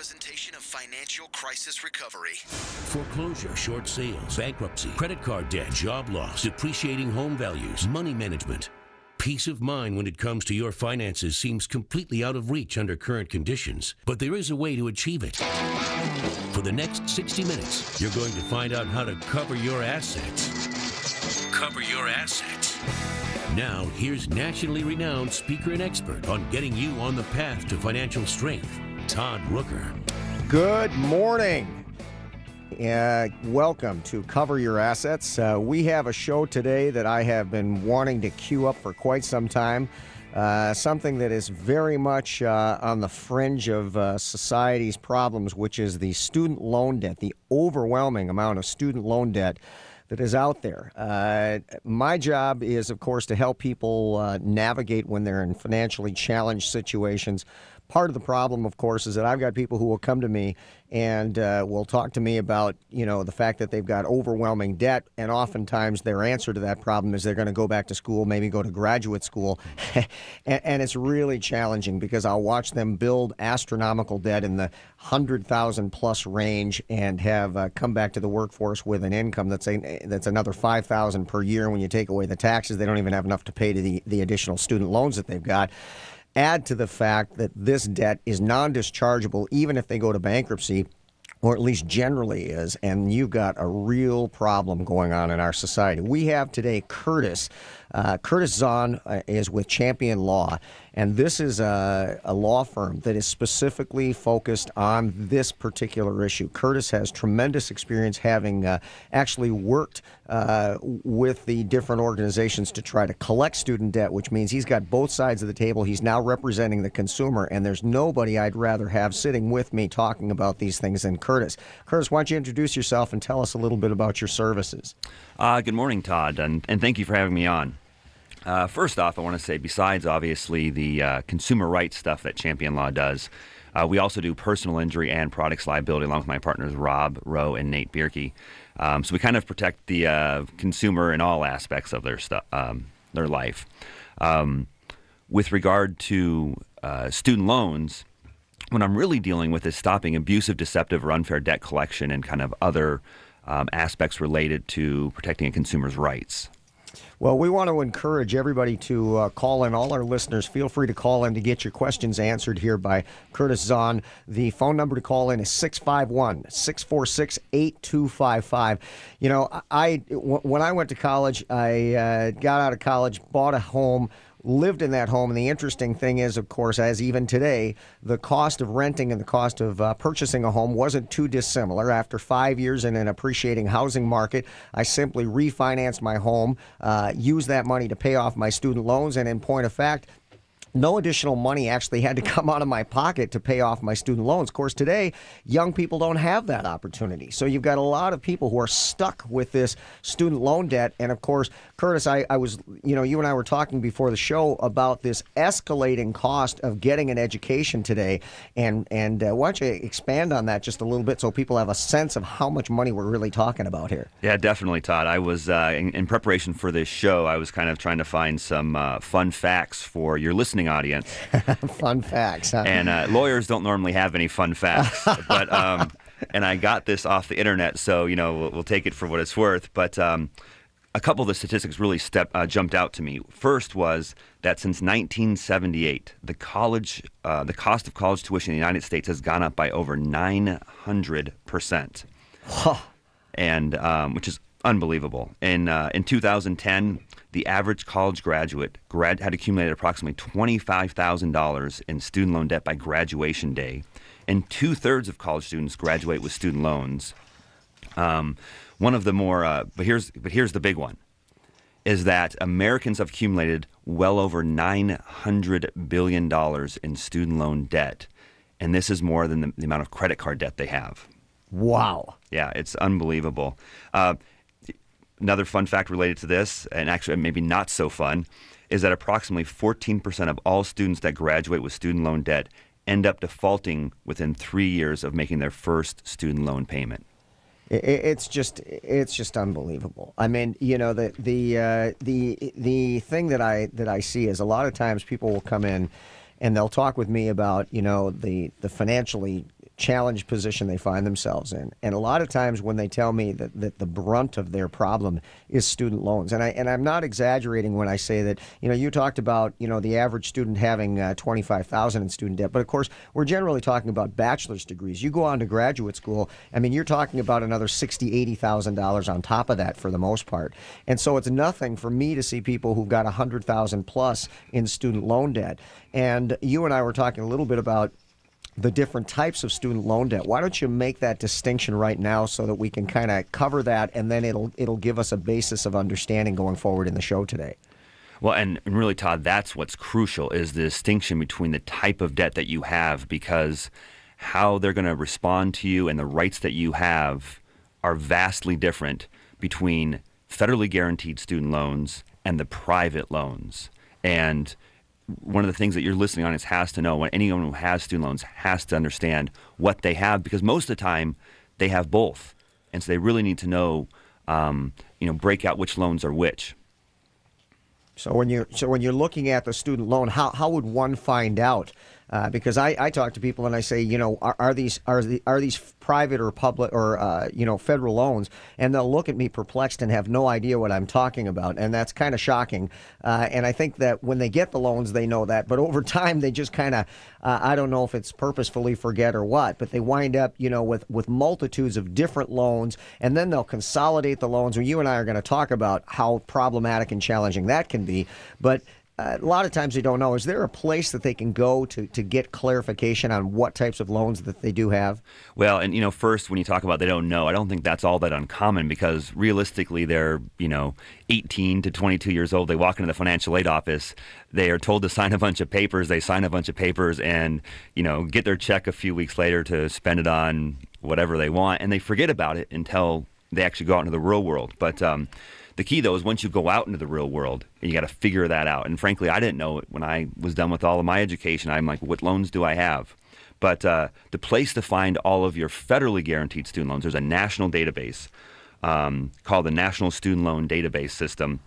presentation of Financial Crisis Recovery. Foreclosure, short sales, bankruptcy, credit card debt, job loss, depreciating home values, money management. Peace of mind when it comes to your finances seems completely out of reach under current conditions, but there is a way to achieve it. For the next 60 minutes, you're going to find out how to cover your assets. Cover your assets. Now, here's nationally renowned speaker and expert on getting you on the path to financial strength, Todd Rooker. Good morning. Welcome to Cover Your Assets. We have a show today that I have been wanting to queue up for quite some time. Something that is very much on the fringe of society's problems, which is the student loan debt, the overwhelming amount of student loan debt that is out there. My job is, of course, to help people navigate when they're in financially challenged situations. Part of the problem, of course, is that I've got people who will come to me and will talk to me about, the fact that they've got overwhelming debt, and oftentimes their answer to that problem is they're going to go back to school, maybe go to graduate school, and it's really challenging because I'll watch them build astronomical debt in the 100,000 plus range and have come back to the workforce with an income that's another 5,000 per year. When you take away the taxes, they don't even have enough to pay to the additional student loans that they've got. Add to the fact that this debt is non-dischargeable even if they go to bankruptcy, or at least generally is, and you've got a real problem going on in our society. We have today Curtis. Curtis Zahn is with Champion Law, and this is a law firm that is specifically focused on this particular issue. Curtis has tremendous experience having actually worked with the different organizations to try to collect student debt, which means he's got both sides of the table. He's now representing the consumer, and there's nobody I'd rather have sitting with me talking about these things than Curtis. Curtis, why don't you introduce yourself and tell us a little bit about your services? Good morning, Todd, and thank you for having me on. First off, I want to say, besides obviously the consumer rights stuff that Champion Law does, we also do personal injury and products liability along with my partners Rob Rowe and Nate Bierke. So we kind of protect the consumer in all aspects of their life. With regard to student loans, what I'm really dealing with is stopping abusive, deceptive, or unfair debt collection and kind of other aspects related to protecting a consumer's rights. Well, we want to encourage everybody to call in. All our listeners, feel free to call in to get your questions answered here by Curtis Zahn. The phone number to call in is 651-646-8255. When I went to college, I got out of college, bought a home, lived in that home, and the interesting thing is, of course, as even today, the cost of renting and the cost of purchasing a home wasn't too dissimilar. After 5 years in an appreciating housing market, I simply refinanced my home, used that money to pay off my student loans, and in point of fact, no additional money actually had to come out of my pocket to pay off my student loans. Of course, today, young people don't have that opportunity. So you've got a lot of people who are stuck with this student loan debt. And of course, Curtis, I was, you and I were talking before the show about this escalating cost of getting an education today. And why don't you expand on that just a little bit so people have a sense of how much money we're really talking about here? Yeah, definitely, Todd. I was, in preparation for this show, I was kind of trying to find some fun facts for your listening audience. Fun facts, huh? And lawyers don't normally have any fun facts, but and I got this off the internet, so we'll take it for what it's worth. But a couple of the statistics really jumped out to me. First was that since 1978, the cost of college tuition in the United States has gone up by over 900%, and which is unbelievable. In 2010. The average college graduate had accumulated approximately $25,000 in student loan debt by graduation day, and 2/3 of college students graduate with student loans. One of the more, but here's the big one, is that Americans have accumulated well over $900 billion in student loan debt, and this is more than the amount of credit card debt they have. Wow. Yeah, it's unbelievable. Another fun fact related to this, and actually maybe not so fun, is that approximately 14% of all students that graduate with student loan debt end up defaulting within 3 years of making their first student loan payment. It's just unbelievable. I mean, the thing that I see is a lot of times people will come in and they'll talk with me about the financially challenged position they find themselves in. And a lot of times when they tell me that the brunt of their problem is student loans, and I'm not exaggerating when I say that, you talked about, the average student having $25,000 in student debt, but of course we're generally talking about bachelor's degrees. You go on to graduate school, you're talking about another $60,000, $80,000 on top of that for the most part. And so it's nothing for me to see people who've got $100,000 plus in student loan debt. And you and I were talking a little bit about the different types of student loan debt. Why don't you make that distinction right now so that we can kind of cover that, and then it'll give us a basis of understanding going forward in the show today. Well, and really, Todd, that's what's crucial, is the distinction between the type of debt that you have, because how they're going to respond to you and the rights that you have are vastly different between federally guaranteed student loans and the private loans. And one of the things that you're listening on has to know, when anyone who has student loans has to understand what they have, because most of the time they have both. And so they really need to know, break out which loans are which. So when you're looking at the student loan, how would one find out? Because I talk to people and I say, are these private or public or federal loans? And they'll look at me perplexed and have no idea what I'm talking about, and that's kind of shocking. And I think that when they get the loans, they know that, but over time they just kind of, I don't know if it's purposefully forget or what, but they wind up, with multitudes of different loans, and then they'll consolidate the loans. Well, you and I are going to talk about how problematic and challenging that can be, but a lot of times they don't know. Is there a place that they can go to get clarification on what types of loans that they do have? Well, and first, when you talk about they don't know, I don't think that's all that uncommon, because realistically they're 18 to 22 years old. They walk into the financial aid office. They are told to sign a bunch of papers. They sign a bunch of papers and get their check a few weeks later to spend it on whatever they want, and they forget about it until they actually go out into the real world. But the key, though, is once you go out into the real world, you got to figure that out. And frankly, I didn't know it when I was done with all of my education. I'm like, what loans do I have? But the place to find all of your federally guaranteed student loans, there's a national database called the National Student Loan Database System.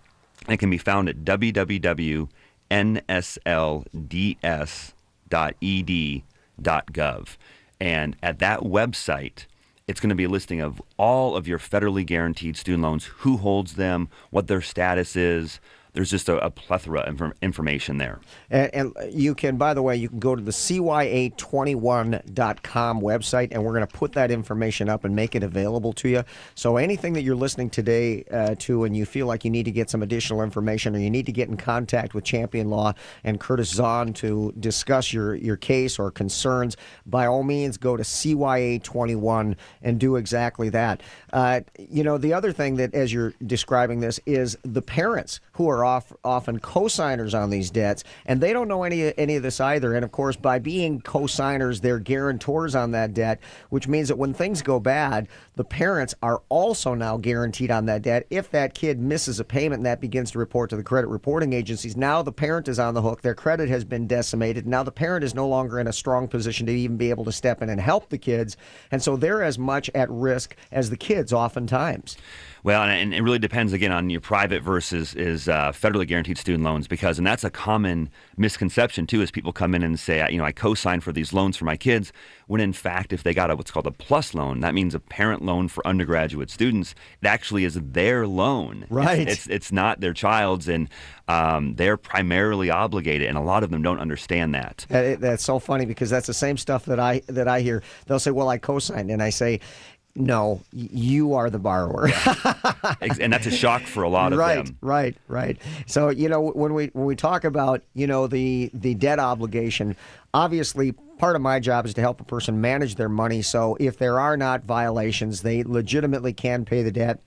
It can be found at www.nslds.ed.gov. And at that website, it's going to be a listing of all of your federally guaranteed student loans, who holds them, what their status is. There's just a plethora of information there. And you can, by the way, you can go to the CY821.com website, and we're going to put that information up and make it available to you. So anything that you're listening today to, and you feel like you need to get some additional information, or you need to get in contact with Champion Law and Curtis Zahn to discuss your case or concerns, by all means, go to CY821 and do exactly that. The other thing that, as you're describing this, is the parents who are often co-signers on these debts, and they don't know any of this either. And of course, by being co-signers, they're guarantors on that debt, which means that when things go bad, the parents are also now guaranteed on that debt. If that kid misses a payment and that begins to report to the credit reporting agencies, now the parent is on the hook. Their credit has been decimated. Now the parent is no longer in a strong position to even be able to step in and help the kids, and so they're as much at risk as the kids oftentimes. Well, and it really depends, again, on your private versus federally guaranteed student loans, and that's a common misconception, too, is people come in and say, I co-sign for these loans for my kids, when in fact, if they got what's called a PLUS loan, that means a parent loan for undergraduate students, it actually is their loan. Right. It's not their child's, and they're primarily obligated, and a lot of them don't understand that. That's so funny, because that's the same stuff that I hear. They'll say, well, I co-signed, and I say, no, you are the borrower. And that's a shock for a lot of them. Right. So, when we talk about, the debt obligation, obviously part of my job is to help a person manage their money. So if there are not violations, they legitimately can pay the debt,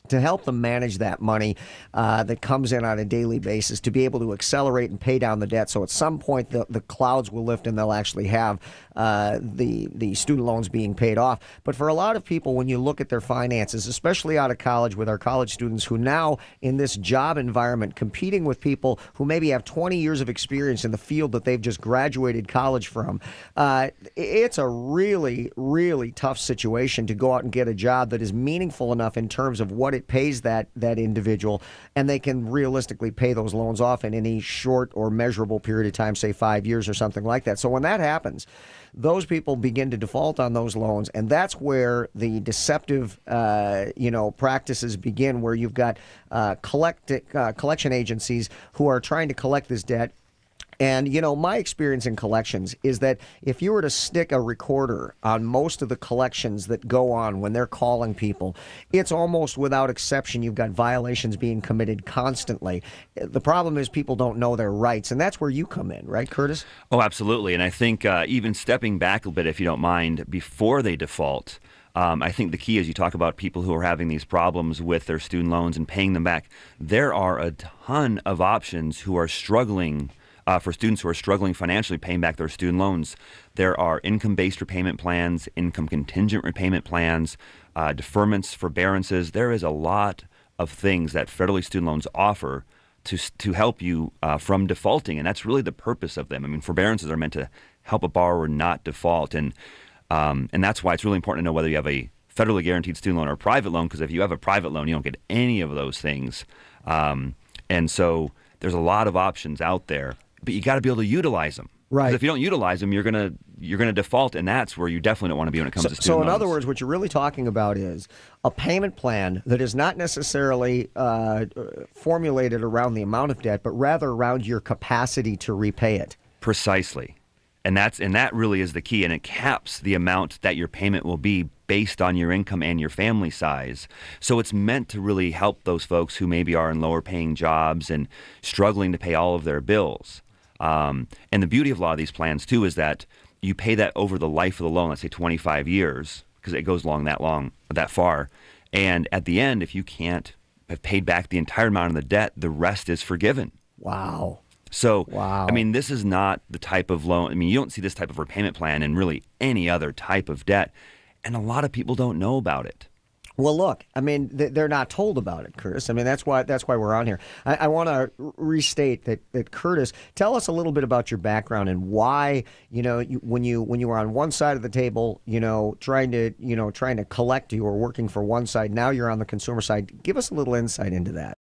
to help them manage that money that comes in on a daily basis, to be able to accelerate and pay down the debt. So at some point, the clouds will lift and they'll actually have the student loans being paid off. But for a lot of people, when you look at their finances, especially out of college with our college students who now in this job environment competing with people who maybe have 20 years of experience in the field that they've just graduated college from, it's a really, really tough situation to go out and get a job that is meaningful enough in terms of what it credit pays that individual, and they can realistically pay those loans off in any short or measurable period of time, say 5 years or something like that. So when that happens, those people begin to default on those loans, and that's where the deceptive, practices begin, where you've got collection agencies who are trying to collect this debt. And, my experience in collections is that if you were to stick a recorder on most of the collections that go on when they're calling people, it's almost without exception you've got violations being committed constantly. The problem is people don't know their rights, and that's where you come in, right, Curtis? Oh, absolutely. And I think even stepping back a bit, if you don't mind, before they default, I think the key is you talk about people who are having these problems with their student loans and paying them back. There are a ton of options who are struggling. For students who are struggling financially paying back their student loans. There are income-based repayment plans, income contingent repayment plans, deferments, forbearances. There is a lot of things that federally student loans offer to help you from defaulting, and that's really the purpose of them. I mean, forbearances are meant to help a borrower not default, and that's why it's really important to know whether you have a federally guaranteed student loan or a private loan, because if you have a private loan, you don't get any of those things. And so there's a lot of options out there. But you got to be able to utilize them. Right. Because if you don't utilize them, you're gonna default, and that's where you definitely don't want to be when it comes to student loans. So in other words, what you're really talking about is a payment plan that is not necessarily formulated around the amount of debt, but rather around your capacity to repay it. Precisely. And that really is the key, and it caps the amount that your payment will be based on your income and your family size. So it's meant to really help those folks who maybe are in lower paying jobs and struggling to pay all of their bills. And the beauty of a lot of these plans too is that you pay that over the life of the loan, let's say 25 years, because it goes that far. And at the end, if you can't have paid back the entire amount of the debt, the rest is forgiven. Wow. So, wow. I mean, this is not the type of loan. I mean, you don't see this type of repayment plan in really any other type of debt. And a lot of people don't know about it. Well, look, I mean, they're not told about it, Curtis. I mean, that's why we're on here. I want to restate that, Curtis, tell us a little bit about your background and why, when you were on one side of the table, trying to collect, you were working for one side. Now you're on the consumer side. Give us a little insight into that.